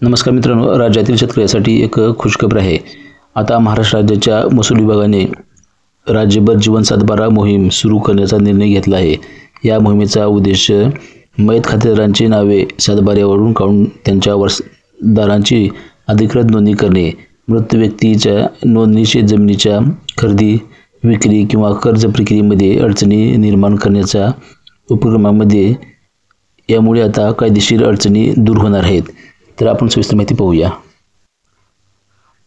नमस्कार मित्रांनो, राज्यातील शेतकऱ्यांसाठी एक खुशखबर आहे। आता महाराष्ट्र राज्याच्या महसूल विभागाने राज्यभर जीवन सातबारा मोहीम सुरू करण्याचा निर्णय घेतला आहे। या मोहिमेचा उद्देश मयत खातेदारांची नावे सातबाऱ्यावरून काढून त्यांच्या वारसदारांची अधिकृत नोंदणी करणे, मृत व्यक्तीच्या नोंदणीशी जमिनीच्या खरेदी, विक्री किंवा कर्ज प्रक्रियेमध्ये अडचणी निर्माण करण्याच्या उपक्रमामध्ये यामुळे आता कायदेशीर अडचणी दूर होणार आहेत। तर आपण सविस्तर माहिती पाहूया।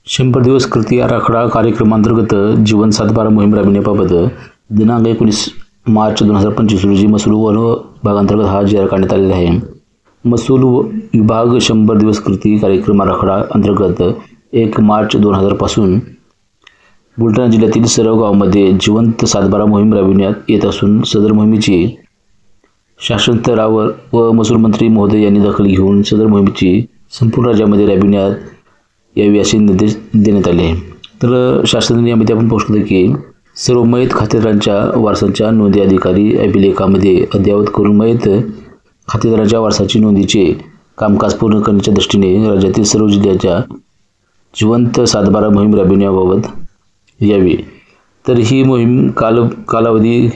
100 दिवस कृती आराखडा कार्यक्रमांतर्गत जीवन सातबारा मोहीम राबविण्याबाबत दिनांक 19 मार्च 2025 रोजी महसूल वन विभागांतर्गत हा जाहीर करण्यात आलेला आहे। महसूल विभाग 100 दिवस कृती कार्यक्रम आराखडा अंतर्गत 1 मार्च 2000 पासून बुलढाणा जिल्ह्यातील सर्व गावांमध्ये जिवंत सातबारा मोहीम राबविण्यात येत असून सदर मोहिमेची शासन स्तरावर व महसूल मंत्री महोदय यांनी दखल घेऊन सदर मोहिमेची संपूर्ण राज्यामध्ये राबविण्यात यावी असे निर्देश देण्यात आले आहे। तर शासनाने यामध्ये आपण पाहू शकतो की सर्व मयत खातेदारांच्या वारसांच्या नोंदी अधिकारी अभिलेखामध्ये अद्ययावत करून मयत खातेदारांच्या वारसाची नोंदीचे कामकाज पूर्ण करण्याच्या दृष्टीने राज्यातील सर्व जिल्ह्याच्या जिवंत सातबारा मोहीम राबविण्याबाबत यावी। तर ही मोहीम कालावधी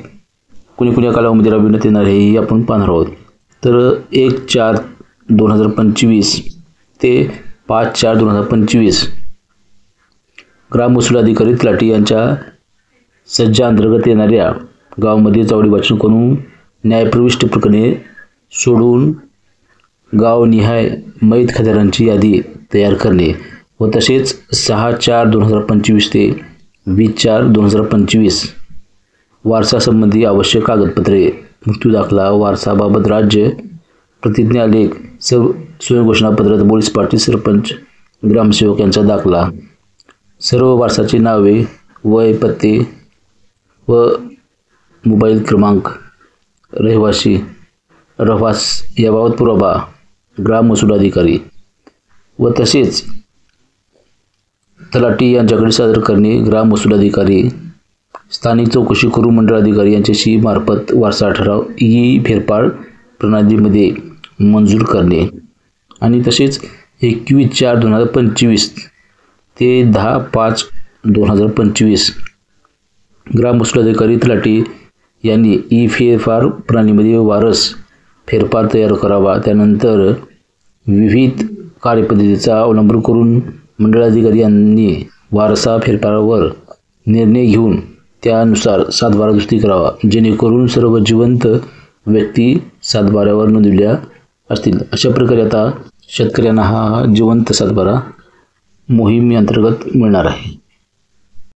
कोणत्या कालावधीमध्ये राबविण्यात येणार आहे हे आपण पाहणार आहोत। तर 1/4/2025 ते 5/4/2025 ग्राम महसूल अधिकारी तलाठी यांच्या सज्जा अंतर्गत येणाऱ्या गावामध्ये चावडी वाचन करून न्यायप्रविष्ट प्रकरणे सोडून गावनिहाय मयत खातेदारांची यादी तयार करणे व तसेच 6/4/2025 ते 20/4/2025 वारसासंबंधी आवश्यक कागदपत्रे, मृत्यू दाखला, वारसाबाबत राज्य प्रतिज्ञालेख, स्वयंघोषणापत्र, पोलीस पाटील, सरपंच, ग्रामसेवक यांचा दाखला, सर्व वारसाची नावे, वय, पत्ते व मोबाईल क्रमांक, रहिवास याबाबत पुरावा ग्राम महसूल अधिकारी व तसेच तलाठी यांच्याकडे सादर करणे। ग्राम महसूल अधिकारी स्थानिक चौकशी करून मंडळ अधिकारी यांच्याशी मार्फत वारसा ठराव फेरफार प्रणालीमध्ये मंजूर करणे आणि तसेच 21/4/2025 ते 10/5/2025 ग्राम महसूल अधिकारी तलाठी यांनी फेरफार प्रणालीमध्ये वारस फेरफार तयार करावा। त्यानंतर विविध कार्यपद्धतीचा अवलंब करून मंडळाधिकारी यांनी वारसा फेरफारावर निर्णय घेऊन त्यानुसार सातबारा दुरुस्ती करावा, जेणेकरून सर्व जिवंत व्यक्ती सातबाऱ्यावर नोंदविल्या असतील। अशा प्रकारे आता शेतकऱ्यांना हा जिवंत सातबारा मोहिमे अंतर्गत मिळणार आहे।